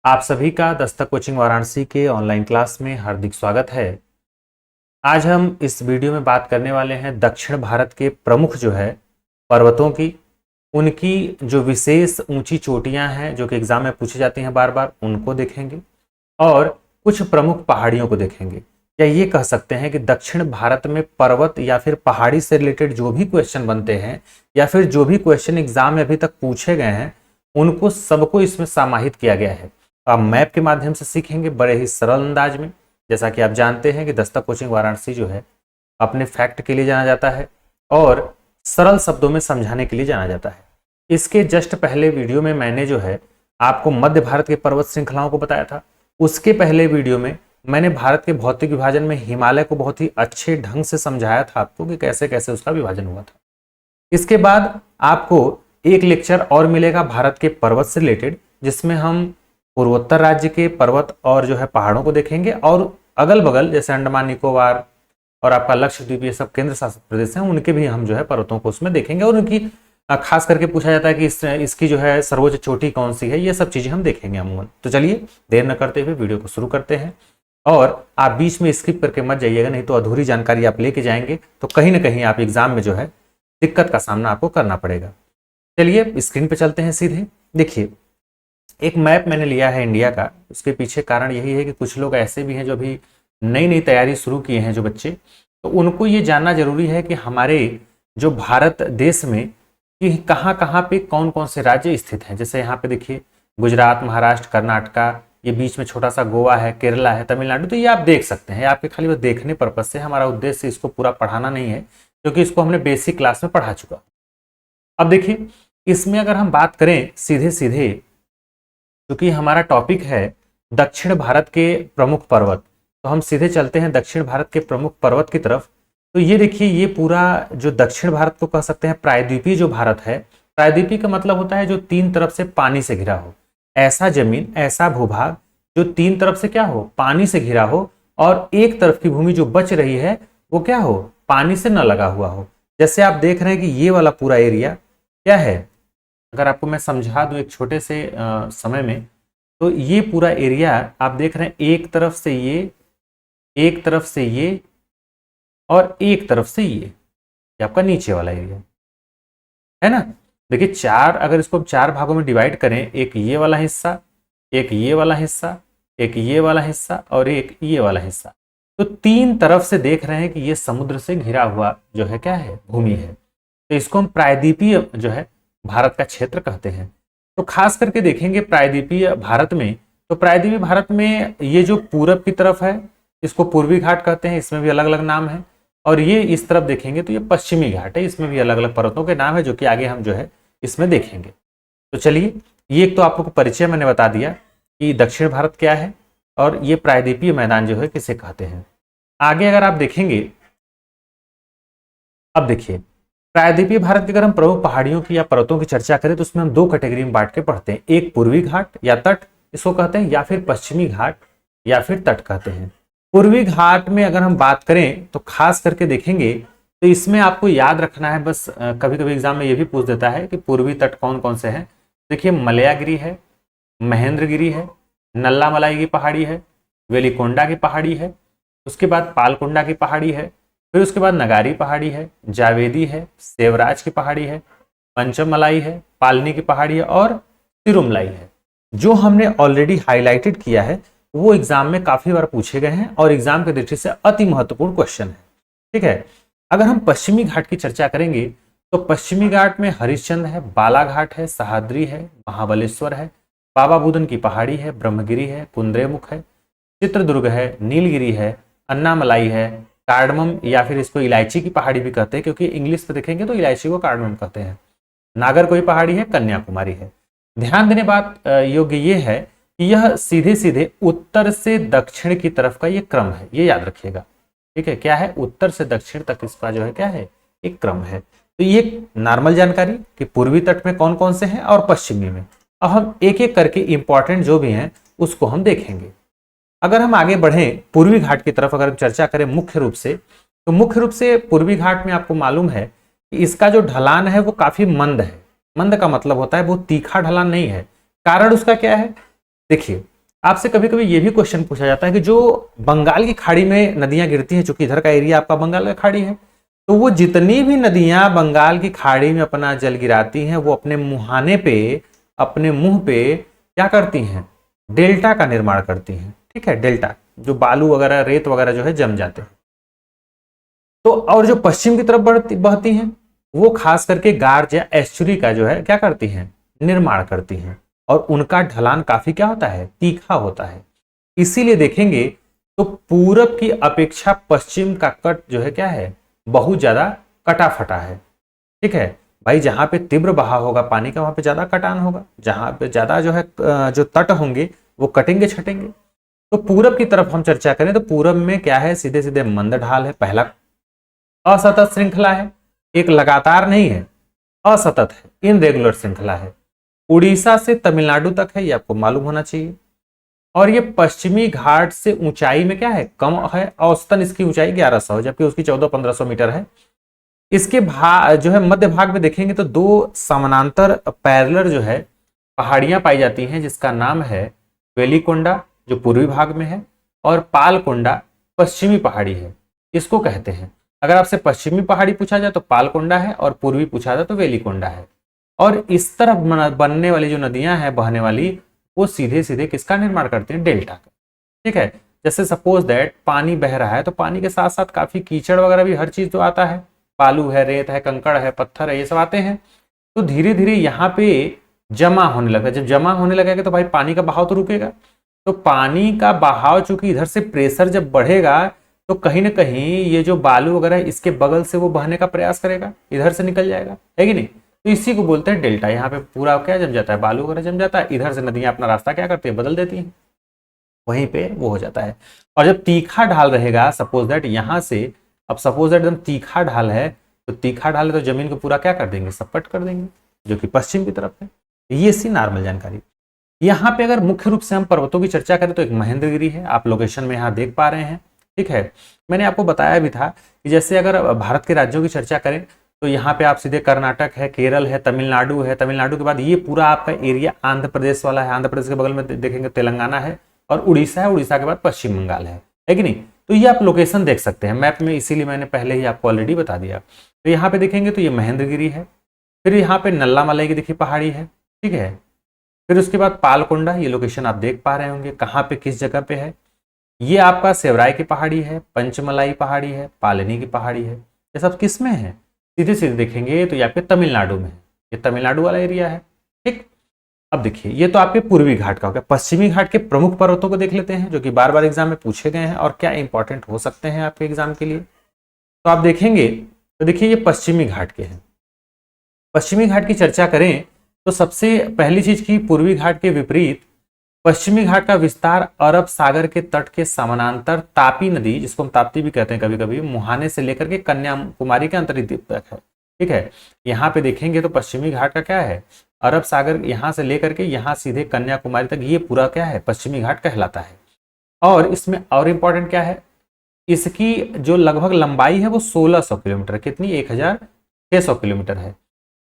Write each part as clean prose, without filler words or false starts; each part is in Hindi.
आप सभी का दस्तक कोचिंग वाराणसी के ऑनलाइन क्लास में हार्दिक स्वागत है। आज हम इस वीडियो में बात करने वाले हैं दक्षिण भारत के प्रमुख जो है पर्वतों की, उनकी जो विशेष ऊंची चोटियां हैं जो कि एग्जाम में पूछी जाती हैं बार बार, उनको देखेंगे और कुछ प्रमुख पहाड़ियों को देखेंगे। या ये कह सकते हैं कि दक्षिण भारत में पर्वत या फिर पहाड़ी से रिलेटेड जो भी क्वेश्चन बनते हैं या फिर जो भी क्वेश्चन एग्जाम में अभी तक पूछे गए हैं उनको सबको इसमें समाहित किया गया है। आप मैप के माध्यम से सीखेंगे बड़े ही सरल अंदाज में। जैसा कि आप जानते हैं कि दस्तक कोचिंग वाराणसी जो है अपने फैक्ट के लिए जाना जाता है और सरल शब्दों में समझाने के लिए जाना जाता है। इसके जस्ट पहले वीडियो में मैंने जो है आपको मध्य भारत के पर्वत श्रृंखलाओं को बताया था। उसके पहले वीडियो में मैंने भारत के भौतिक विभाजन में हिमालय को बहुत ही अच्छे ढंग से समझाया था आपको कि कैसे कैसे उसका विभाजन हुआ था। इसके बाद आपको एक लेक्चर और मिलेगा भारत के पर्वत से रिलेटेड, जिसमें हम पूर्वोत्तर राज्य के पर्वत और जो है पहाड़ों को देखेंगे और अगल बगल जैसे अंडमान निकोबार और आपका लक्षद्वीप, ये सब केंद्र शासित प्रदेश हैं, उनके भी हम जो है पर्वतों को उसमें देखेंगे और उनकी खास करके पूछा जाता है कि इसकी जो है सर्वोच्च चोटी कौन सी है। ये सब चीजें हम देखेंगे अमूमन। तो चलिए देर न करते हुए वीडियो को शुरू करते हैं और आप बीच में स्किप करके मत जाइएगा, नहीं तो अधूरी जानकारी आप लेके जाएंगे तो कहीं ना कहीं आप एग्जाम में जो है दिक्कत का सामना आपको करना पड़ेगा। चलिए स्क्रीन पे चलते हैं सीधे। देखिए, एक मैप मैंने लिया है इंडिया का। उसके पीछे कारण यही है कि कुछ लोग ऐसे भी हैं जो अभी नई नई तैयारी शुरू किए हैं जो बच्चे, तो उनको ये जानना जरूरी है कि हमारे जो भारत देश में कि कहाँ कहाँ पे कौन कौन से राज्य स्थित हैं। जैसे यहाँ पे देखिए गुजरात, महाराष्ट्र, कर्नाटका, ये बीच में छोटा सा गोवा है, केरला है, तमिलनाडु। तो ये आप देख सकते हैं, आपके खाली बस देखने पर्पज से। हमारा उद्देश्य इसको पूरा पढ़ाना नहीं है क्योंकि इसको हमने बेसिक क्लास में पढ़ा चुका। अब देखिए इसमें अगर हम बात करें सीधे सीधे, क्योंकि हमारा टॉपिक है दक्षिण भारत के प्रमुख पर्वत, तो हम सीधे चलते हैं दक्षिण भारत के प्रमुख पर्वत की तरफ। तो ये देखिए, ये पूरा जो दक्षिण भारत को कह सकते हैं प्रायद्वीपीय जो भारत है। प्रायद्वीपीय का मतलब होता है जो तीन तरफ से पानी से घिरा हो, ऐसा जमीन, ऐसा भूभाग जो तीन तरफ से क्या हो, पानी से घिरा हो और एक तरफ की भूमि जो बच रही है वो क्या हो, पानी से न लगा हुआ हो। जैसे आप देख रहे हैं कि ये वाला पूरा एरिया क्या है, अगर आपको मैं समझा दूं एक छोटे से समय में, तो ये पूरा एरिया आप देख रहे हैं एक तरफ से ये, एक तरफ से ये और एक तरफ से ये आपका नीचे वाला एरिया है ना। देखिए चार, अगर इसको चार भागों में डिवाइड करें, एक ये वाला हिस्सा, एक ये वाला हिस्सा, एक ये वाला हिस्सा और एक ये वाला हिस्सा, तो तीन तरफ से देख रहे हैं कि ये समुद्र से घिरा हुआ जो है क्या है, भूमि है। तो इसको हम प्रायद्वीपीय जो है भारत का क्षेत्र कहते हैं। तो खास करके देखेंगे प्रायद्वीपीय भारत में, तो प्रायद्वीपीय भारत में ये जो पूरब की तरफ है इसको पूर्वी घाट कहते हैं, इसमें भी अलग अलग नाम है। और ये इस तरफ देखेंगे तो ये पश्चिमी घाट है, इसमें भी अलग अलग पर्वतों के नाम है जो कि आगे हम जो है इसमें देखेंगे। तो चलिए, ये एक तो आप लोग को परिचय मैंने बता दिया कि दक्षिण भारत क्या है और ये प्रायद्वीपीय मैदान जो है किसे कहते हैं। आगे अगर आप देखेंगे, अब देखिए प्रायद्वीपीय भारत की अगर हम प्रमुख पहाड़ियों की या पर्वतों की चर्चा करें तो उसमें हम दो कैटेगरी में बांट के पढ़ते हैं। एक पूर्वी घाट या तट इसको कहते हैं, या फिर पश्चिमी घाट या फिर तट कहते हैं। पूर्वी घाट में अगर हम बात करें तो खास करके देखेंगे तो इसमें आपको याद रखना है, बस कभी कभी एग्जाम में ये भी पूछ देता है कि पूर्वी तट कौन कौन से हैं। देखिए मलयागिरी है, महेंद्रगिरी है, नल्ला मलाई की पहाड़ी है, वेलिकोंडा की पहाड़ी है, उसके बाद पालकोंडा की पहाड़ी है, फिर उसके बाद नगारी पहाड़ी है, जावेदी है, सेवराज की पहाड़ी है, पंचमलाई है, पालनी की पहाड़ी है और तिरुमलाई है। जो हमने ऑलरेडी हाईलाइटेड किया है वो एग्जाम में काफी बार पूछे गए हैं और एग्जाम की दृष्टि से अति महत्वपूर्ण क्वेश्चन है। ठीक है, अगर हम पश्चिमी घाट की चर्चा करेंगे तो पश्चिमी घाट में हरिश्चंद्र है, बालाघाट है, सहाद्री है, महाबलेश्वर है, बाबा बुदन की पहाड़ी है, ब्रह्मगिरी है, कुंद्रेमुख है, चित्रदुर्ग है, नीलगिरी है, अन्नामलाई है, कार्डमम या फिर इसको इलायची की पहाड़ी भी कहते हैं, क्योंकि इंग्लिश पे देखेंगे तो इलायची को कार्डमम कहते हैं। नागरकोई पहाड़ी है, कन्याकुमारी है। ध्यान देने बात योग्य ये है कि यह सीधे सीधे उत्तर से दक्षिण की तरफ का ये क्रम है, ये याद रखिएगा। ठीक है, क्या है, उत्तर से दक्षिण तक इसका जो है क्या है, एक क्रम है। तो ये नॉर्मल जानकारी कि पूर्वी तट में कौन कौन से हैं और पश्चिमी में। अब हम एक एक करके इंपॉर्टेंट जो भी हैं उसको हम देखेंगे। अगर हम आगे बढ़ें पूर्वी घाट की तरफ, अगर हम चर्चा करें मुख्य रूप से, तो मुख्य रूप से पूर्वी घाट में आपको मालूम है कि इसका जो ढलान है वो काफी मंद है। मंद का मतलब होता है वो तीखा ढलान नहीं है। कारण उसका क्या है, देखिए आपसे कभी कभी ये भी क्वेश्चन पूछा जाता है कि जो बंगाल की खाड़ी में नदियां गिरती हैं, चूंकि इधर का एरिया आपका बंगाल का खाड़ी है, तो वो जितनी भी नदियां बंगाल की खाड़ी में अपना जल गिराती हैं वो अपने मुहाने पे, अपने मुंह पे क्या करती हैं, डेल्टा का निर्माण करती हैं। ठीक है, डेल्टा, जो बालू वगैरह रेत वगैरह जो है जम जाते हैं। तो और जो पश्चिम की तरफ बहती हैं वो खास करके गार्ज या एस्चुरी का जो है क्या करती हैं, निर्माण करती हैं, और उनका ढलान काफी क्या होता है, तीखा होता है। इसीलिए देखेंगे तो पूरब की अपेक्षा पश्चिम का कट जो है क्या है, बहुत ज्यादा कटा फटा है। ठीक है भाई, जहां पे तीव्र बहाव होगा पानी का वहां पे ज्यादा कटान होगा, जहां पे ज्यादा जो है जो तट होंगे वो कटेंगे छटेंगे। तो पूरब की तरफ हम चर्चा करें तो पूरब में क्या है, सीधे सीधे मंद ढाल है, पहला असतत श्रृंखला है, एक लगातार नहीं है, असतत है, इनरेगुलर श्रृंखला है। उड़ीसा से तमिलनाडु तक है, ये आपको मालूम होना चाहिए। और ये पश्चिमी घाट से ऊंचाई में क्या है, कम है, औसतन इसकी ऊंचाई 1100 है, जबकि उसकी 1400-1500 मीटर है। इसके जो है मध्य भाग में देखेंगे तो दो समानांतर पैरेलल जो है पहाड़ियां पाई जाती हैं, जिसका नाम है वेलिकोंडा जो पूर्वी भाग में है, और पालकोंडा पश्चिमी पहाड़ी है, इसको कहते हैं। अगर आपसे पश्चिमी पहाड़ी पूछा जाए तो पालकोंडा है, और पूर्वी पूछा जाए तो वेलिकोंडा है। और इस तरफ बनने वाली जो नदियां हैं बहने वाली, वो सीधे सीधे किसका निर्माण करते हैं, डेल्टा का। ठीक है, जैसे सपोज दैट पानी बह रहा है तो पानी के साथ साथ काफी कीचड़ वगैरह भी, हर चीज तो आता है, बालू है, रेत है, कंकड़ है, पत्थर है, ये सब आते हैं। तो धीरे धीरे यहाँ पे जमा होने लगता है। जब जमा होने लगेगा तो भाई पानी का बहाव तो रुकेगा। तो पानी का बहाव चूंकि इधर से प्रेशर जब बढ़ेगा तो कहीं ना कहीं ये जो बालू वगैरह इसके बगल से वो बहने का प्रयास करेगा, इधर से निकल जाएगा, है कि नहीं। तो इसी को बोलते हैं डेल्टा। यहाँ पे पूरा क्या जम जाता है, बालू वगैरह जम जाता है, इधर से नदियां अपना रास्ता क्या करती है, बदल देती हैं, वहीं पे वो हो जाता है। और जब तीखा ढाल रहेगा, सपोज दैट यहाँ से, अब सपोज दैट एकदम तीखा ढाल है, तो तीखा ढाल है तो जमीन को पूरा क्या कर देंगे, सपट कर देंगे, जो कि पश्चिम की तरफ है। ये सी नॉर्मल जानकारी। यहाँ पे अगर मुख्य रूप से हम पर्वतों की चर्चा करें तो एक महेंद्रगिरी है, आप लोकेशन में यहाँ देख पा रहे हैं। ठीक है, मैंने आपको बताया भी था कि जैसे अगर भारत के राज्यों की चर्चा करें तो यहाँ पे आप सीधे कर्नाटक है, केरल है, तमिलनाडु है, तमिलनाडु के बाद ये पूरा आपका एरिया आंध्र प्रदेश वाला है, आंध्र प्रदेश के बगल में देखेंगे तेलंगाना है, और उड़ीसा है, उड़ीसा के बाद पश्चिम बंगाल है कि नहीं। तो ये आप लोकेशन देख सकते हैं मैप में, इसीलिए मैंने पहले ही आपको ऑलरेडी बता दिया। तो यहाँ पे देखेंगे तो ये महेंद्रगिरी है, फिर यहाँ पे नल्लामलाई की देखिए पहाड़ी है। ठीक है, फिर उसके बाद पालकोंडा, ये लोकेशन आप देख पा रहे होंगे कहाँ पे किस जगह पे है। ये आपका सेवराय की पहाड़ी है, पंचमलाई पहाड़ी है, पालनी की पहाड़ी है। ये सब किस में है, सीधे सीधे देखेंगे तो ये आपके तमिलनाडु में है, ये तमिलनाडु वाला एरिया है। ठीक, अब देखिए ये तो आपके पूर्वी घाट का हो गया। पश्चिमी घाट के प्रमुख पर्वतों को देख लेते हैं जो कि बार बार एग्जाम में पूछे गए हैं और क्या इंपॉर्टेंट हो सकते हैं आपके एग्जाम के लिए। तो आप देखेंगे तो देखिए ये पश्चिमी घाट के हैं। पश्चिमी घाट की चर्चा करें तो सबसे पहली चीज की, पूर्वी घाट के विपरीत पश्चिमी घाट का विस्तार अरब सागर के तट के समानांतर तापी नदी, जिसको हम ताप्ती भी कहते हैं कभी कभी, मुहाने से लेकर के कन्याकुमारी के अंतरिक्ष द्वीप तक है। ठीक है, यहाँ पे देखेंगे तो पश्चिमी घाट का क्या है, अरब सागर यहाँ से लेकर के यहाँ सीधे कन्याकुमारी तक, ये पूरा क्या है, पश्चिमी घाट कहलाता है। और इसमें और इंपॉर्टेंट क्या है, इसकी जो लगभग लंबाई है वो 1600 किलोमीटर, कितनी, 1600 किलोमीटर है।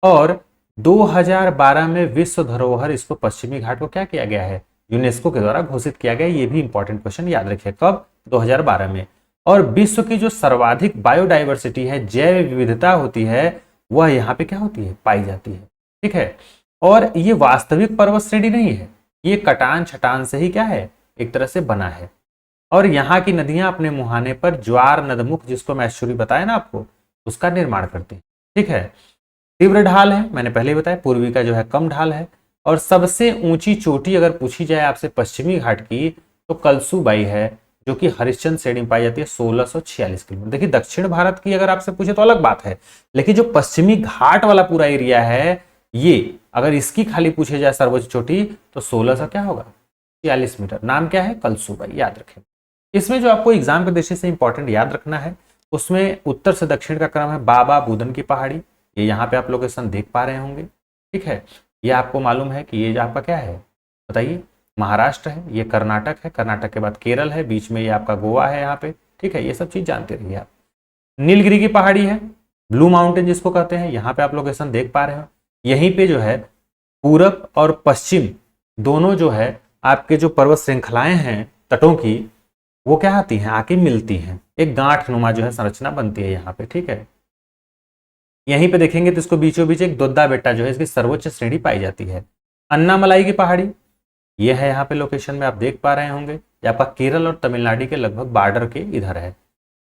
और 2012 में विश्व धरोहर इसको पश्चिमी घाट को क्या किया गया है, यूनेस्को के द्वारा घोषित किया गया। ये भी इंपॉर्टेंट क्वेश्चन याद रखिए, कब, 2012 में। और विश्व की जो सर्वाधिक बायोडाइवर्सिटी है, जैव विविधता होती है, वह यहाँ पे क्या होती है, पाई जाती है। ठीक है, और ये वास्तविक पर्वत श्रेणी नहीं है, ये कटान छटान से ही क्या है, एक तरह से बना है। और यहाँ की नदियां अपने मुहाने पर ज्वार नदमुख, जिसको मैं एस्चुरी बताया ना आपको, उसका निर्माण करती हैं। ठीक है, तीव्र ढाल है, मैंने पहले ही बताया, पूर्वी का जो है कम ढाल है। और सबसे ऊंची चोटी अगर पूछी जाए आपसे पश्चिमी घाट की तो कलसूबाई है, जो कि हरिश्चंद्र श्रेणी में पाई जाती है, 1646 किलोमीटर। देखिए दक्षिण भारत की अगर आपसे पूछे तो अलग बात है, लेकिन जो पश्चिमी घाट वाला पूरा एरिया है, ये अगर इसकी खाली पूछे जाए सर्वोच्च चोटी तो 1600 क्या होगा, 46 मीटर। नाम क्या है, कलसूबाई, याद रखें। इसमें जो आपको एग्जाम के दृष्टि से इंपॉर्टेंट याद रखना है, उसमें उत्तर से दक्षिण का क्रम है बाबा बुदन की पहाड़ी, ये यहाँ पे आप लोकेशन देख पा रहे होंगे। ठीक है, ये आपको मालूम है कि ये आपका क्या है, बताइए, महाराष्ट्र है, ये कर्नाटक है, कर्नाटक के बाद केरल है, बीच में ये आपका गोवा है यहाँ पे। ठीक है, ये सब चीज जानते रहिए आप। नीलगिरी की पहाड़ी है, ब्लू माउंटेन जिसको कहते हैं, यहाँ पे आप लोकेशन देख पा रहे हो। यहीं पे जो है पूरब और पश्चिम दोनों जो है आपके जो पर्वत श्रृंखलाएं हैं तटों की, वो क्या आती हैं, आके मिलती हैं, एक गांठ नुमा जो है संरचना बनती है यहाँ पे, ठीक है। यहीं पे देखेंगे तो इसको बीचों बीच एक दोद्दा बेट्टा जो है इसकी सर्वोच्च श्रेणी पाई जाती है। अन्नामलाई की पहाड़ी, ये है यहाँ पे लोकेशन में आप देख पा रहे होंगे, ये आपका केरल और तमिलनाडु के लगभग बॉर्डर के इधर है।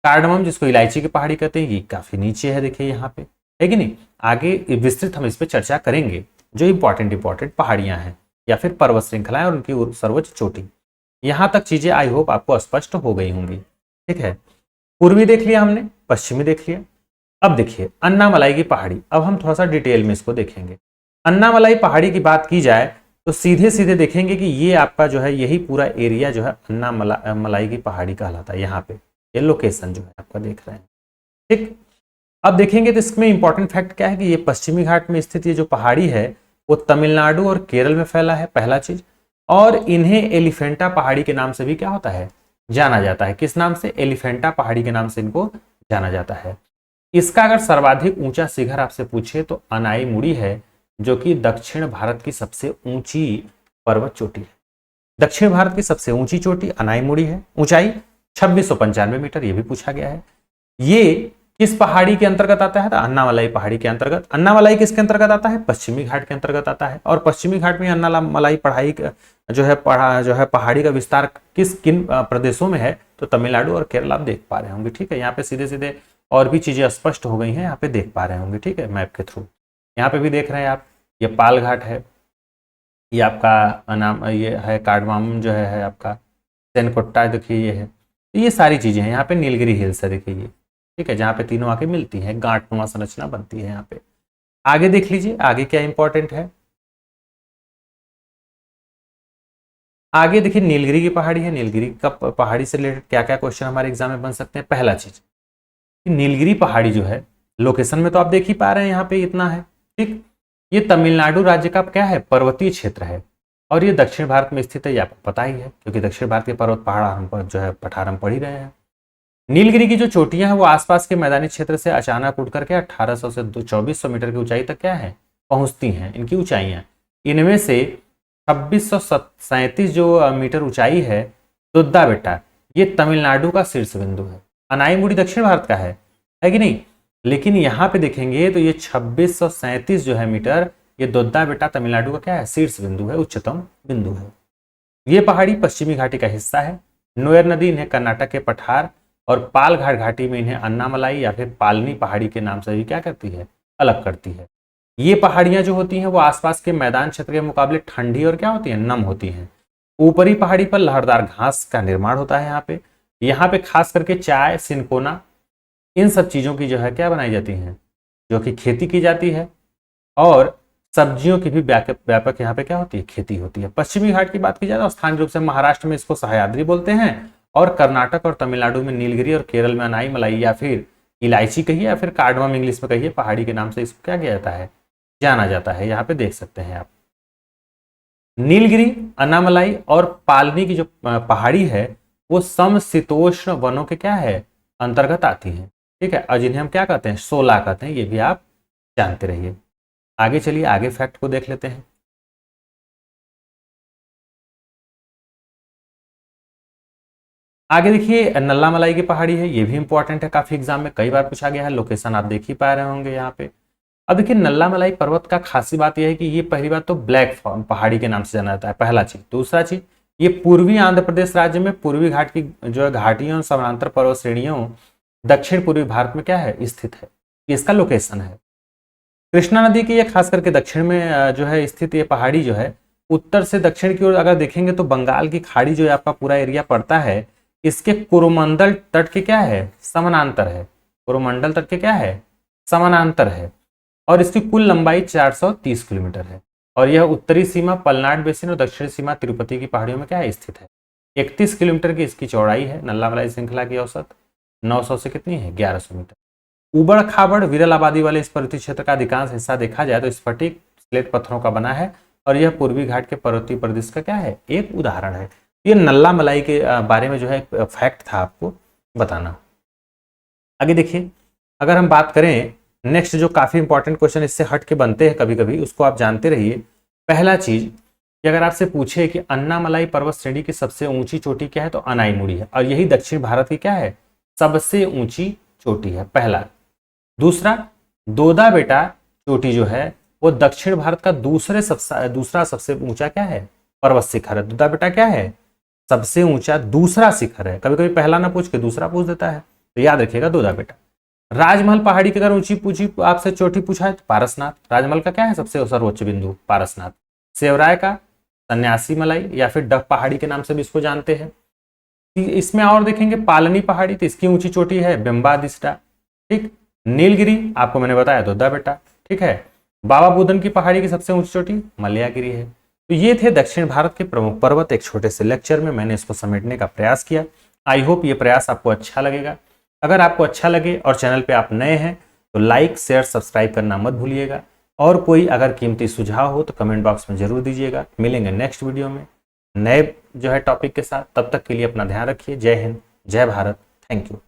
कार्डमम जिसको इलायची की पहाड़ी कहते हैं, ये काफी नीचे है, देखिए यहाँ पे, है कि नहीं। आगे विस्तृत हम इस पर चर्चा करेंगे, जो इंपॉर्टेंट पहाड़ियां हैं या फिर पर्वत श्रृंखलाएं और उनकी सर्वोच्च चोटी। यहां तक चीजें आई होप आपको स्पष्ट हो गई होंगी, ठीक है। पूर्वी देख लिया हमने, पश्चिमी देख लिया। अब देखिए अन्नामलाई की पहाड़ी, अब हम थोड़ा सा डिटेल में इसको देखेंगे। अन्नामलाई पहाड़ी की बात की जाए तो सीधे सीधे देखेंगे कि ये आपका जो है यही पूरा एरिया जो है अन्नामलाई की पहाड़ी कहलाता है। यहाँ पे ये लोकेशन जो है आपका देख रहे हैं, ठीक। अब देखेंगे तो इसमें इंपॉर्टेंट फैक्ट क्या है कि ये पश्चिमी घाट में स्थित ये जो पहाड़ी है वो तमिलनाडु और केरल में फैला है, पहला चीज। और इन्हें एलिफेंटा पहाड़ी के नाम से भी क्या होता है, जाना जाता है। किस नाम से, एलिफेंटा पहाड़ी के नाम से इनको जाना जाता है। इसका अगर सर्वाधिक ऊंचा शिखर आपसे पूछे तो अनाईमुड़ी है, जो कि दक्षिण भारत की सबसे ऊंची पर्वत चोटी है। दक्षिण भारत की सबसे ऊंची चोटी अनाईमुड़ी है, ऊंचाई 2695 मीटर, ये भी पूछा गया है। ये किस पहाड़ी के अंतर्गत आता है, तो अन्नामलाई पहाड़ी के अंतर्गत। अन्नामलाई किसके अंतर्गत आता है, पश्चिमी घाट के अंतर्गत आता है। और पश्चिमी घाट में अन्नामलाई पढ़ाई जो है पहाड़ी का विस्तार किन प्रदेशों में है, तो तमिलनाडु और केरल आप देख पा रहे होंगे, ठीक है। यहाँ पे सीधे सीधे और भी चीजें स्पष्ट हो गई हैं, यहाँ पे देख पा रहे होंगे, ठीक है, मैप के थ्रू। यहाँ पे भी देख रहे हैं आप, ये पाल घाट है, ये आपका नाम ये है कार्डमाम जो है आपका सेनकोट्टा, देखिए ये है। तो ये सारी चीजें हैं। यहाँ पे नीलगिरी हिल्स है, देखिए ये, ठीक है, जहाँ पे तीनों आके मिलती हैं, गांठनुमा संरचना बनती है यहाँ पे। आगे देख लीजिए, आगे क्या इंपॉर्टेंट है। आगे देखिए नीलगिरी की पहाड़ी है। नीलगिरी का पहाड़ी से रिलेटेड क्या क्या क्वेश्चन हमारे एग्जाम में बन सकते हैं। पहला चीज, नीलगिरी पहाड़ी जो है लोकेशन में तो आप देख ही पा रहे हैं, यहाँ पे इतना है, ठीक। ये तमिलनाडु राज्य का क्या है, पर्वतीय क्षेत्र है। और ये दक्षिण भारत में स्थित है, ये आपको पता ही है, क्योंकि दक्षिण भारत के पर्वत पहाड़ हम जो है पठार हम पढ़ ही रहे हैं। नीलगिरी की जो चोटियां हैं वो आसपास के मैदानी क्षेत्र से अचानक उठ करके 1800 से 2400 मीटर की ऊंचाई तक क्या है, पहुंचती हैं। इनकी ऊंचाइयां, इनमें से 2637 जो मीटर ऊंचाई है दोद्दा बेट्टा, ये तमिलनाडु का शीर्ष बिंदु है। अनाईमुड़ी दक्षिण भारत का है कि नहीं। लेकिन यहाँ पे देखेंगे तो ये 2637 जो है मीटर, ये दोद्दा बेट्टा तमिलनाडु का क्या है, शीर्ष बिंदु है, उच्चतम बिंदु है। ये पहाड़ी पश्चिमी घाटी का हिस्सा है। नोयर नदी इन्हें कर्नाटक के पठार और पालघाट घाटी में इन्हें अन्नामलाई या फिर पालनी पहाड़ी के नाम से भी क्या करती है, अलग करती है। ये पहाड़ियां जो होती हैं वो आसपास के मैदान क्षेत्र के मुकाबले ठंडी और क्या होती है, नम होती हैं। ऊपरी पहाड़ी पर लहरदार घास का निर्माण होता है। यहाँ पे खास करके चाय, सिनकोना, इन सब चीजों की जो है क्या बनाई जाती हैं, जो कि खेती की जाती है। और सब्जियों की भी व्यापक यहाँ पे क्या होती है, खेती होती है। पश्चिमी घाट की बात की जाए तो स्थानीय रूप से महाराष्ट्र में इसको सह्याद्री बोलते हैं, और कर्नाटक और तमिलनाडु में नीलगिरी, और केरल में अनाईमलाई या फिर इलायची कहिए या फिर कार्डमम इंग्लिश में कहिए, पहाड़ी के नाम से इसको क्या किया जाता है, जाना जाता है। यहाँ पे देख सकते हैं आप, नीलगिरी, अन्नामलाई और पालनी की जो पहाड़ी है वो समशीतोष्ण वनों के क्या है, अंतर्गत आती है, ठीक है। और जिन्हें हम क्या कहते हैं, शोला कहते हैं, ये भी आप जानते रहिए। आगे चलिए, आगे फैक्ट को देख लेते हैं। आगे देखिए नल्ला मलाई की पहाड़ी है, ये भी इंपॉर्टेंट है, काफी एग्जाम में कई बार पूछा गया है। लोकेशन आप देख ही पा रहे होंगे यहाँ पे। अब देखिए नल्ला मलाई पर्वत का खासी बात यह है कि ये पहली बात तो ब्लैक पहाड़ी के नाम से जाना जाता है, पहला चीज। दूसरा चीज, ये पूर्वी आंध्र प्रदेश राज्य में पूर्वी घाट की जो है घाटियों और समानांतर पर्वत श्रेणियों दक्षिण पूर्वी भारत में क्या है, स्थित है। इसका लोकेशन है। कृष्णा नदी की ये खास करके दक्षिण में जो है स्थित ये पहाड़ी जो है, उत्तर से दक्षिण की ओर अगर देखेंगे तो बंगाल की खाड़ी जो है आपका पूरा एरिया पड़ता है, इसके कोरोमंडल तट के क्या है, समानांतर है। कोरोमंडल तट के क्या है, समानांतर है। और इसकी कुल लंबाई 430 किलोमीटर है। और यह उत्तरी सीमा पलनाड बेसिन और दक्षिणी सीमा तिरुपति की पहाड़ियों में क्या है, स्थित है। 31 किलोमीटर की इसकी चौड़ाई है। नल्ला मलाई श्रृंखला की औसत 900 से कितनी है, 1100 मीटर। उबड़ खाबड़ विरल आबादी वाले इस पर्वतीय क्षेत्र का अधिकांश हिस्सा देखा जाए तो स्फटिक स्लेट पत्थरों का बना है, और यह पूर्वी घाट के पर्वतीय प्रदेश का क्या है, एक उदाहरण है। ये नल्ला मलाई के बारे में जो है फैक्ट था आपको बताना। आगे देखिए, अगर हम बात करें नेक्स्ट जो काफी इंपॉर्टेंट क्वेश्चन इससे हट के बनते हैं कभी कभी, उसको आप जानते रहिए। पहला चीज कि अगर आपसे पूछे कि अन्नामलाई पर्वत श्रेणी की सबसे ऊंची चोटी क्या है तो अनाईमुड़ी है, और यही दक्षिण भारत की क्या है सबसे ऊंची चोटी है, पहला। दूसरा, दोदा बेटा चोटी जो है वो दक्षिण भारत का दूसरा सबसे ऊंचा क्या है पर्वत शिखर है। दोदा बेटा क्या है सबसे ऊंचा दूसरा शिखर है, कभी कभी पहला ना पूछ के दूसरा पूछ देता है, तो याद रखिएगा दोदा बेटा। राजमहल पहाड़ी की अगर ऊंची पूछी आपसे चोटी पूछा है तो पारसनाथ, राजमहल का क्या है सबसे सर्वोच्च बिंदु पारसनाथ। सेवराय का सन्यासी मलाई या फिर डफ पहाड़ी के नाम से भी इसको जानते हैं। इसमें और देखेंगे पालनी पहाड़ी, तो इसकी ऊंची चोटी है बिम्बादिस्टा, ठीक। नीलगिरी आपको मैंने बताया दोदा बेटा, ठीक है। बाबा बुदन की पहाड़ी की सबसे ऊंची चोटी मलयागिरी है। तो ये थे दक्षिण भारत के प्रमुख पर्वत, एक छोटे से लेक्चर में मैंने इसको समेटने का प्रयास किया। आई होप ये प्रयास आपको अच्छा लगेगा। अगर आपको अच्छा लगे और चैनल पे आप नए हैं तो लाइक शेयर सब्सक्राइब करना मत भूलिएगा, और कोई अगर कीमती सुझाव हो तो कमेंट बॉक्स में जरूर दीजिएगा। मिलेंगे नेक्स्ट वीडियो में नए जो है टॉपिक के साथ, तब तक के लिए अपना ध्यान रखिए। जय हिंद, जय भारत, थैंक यू।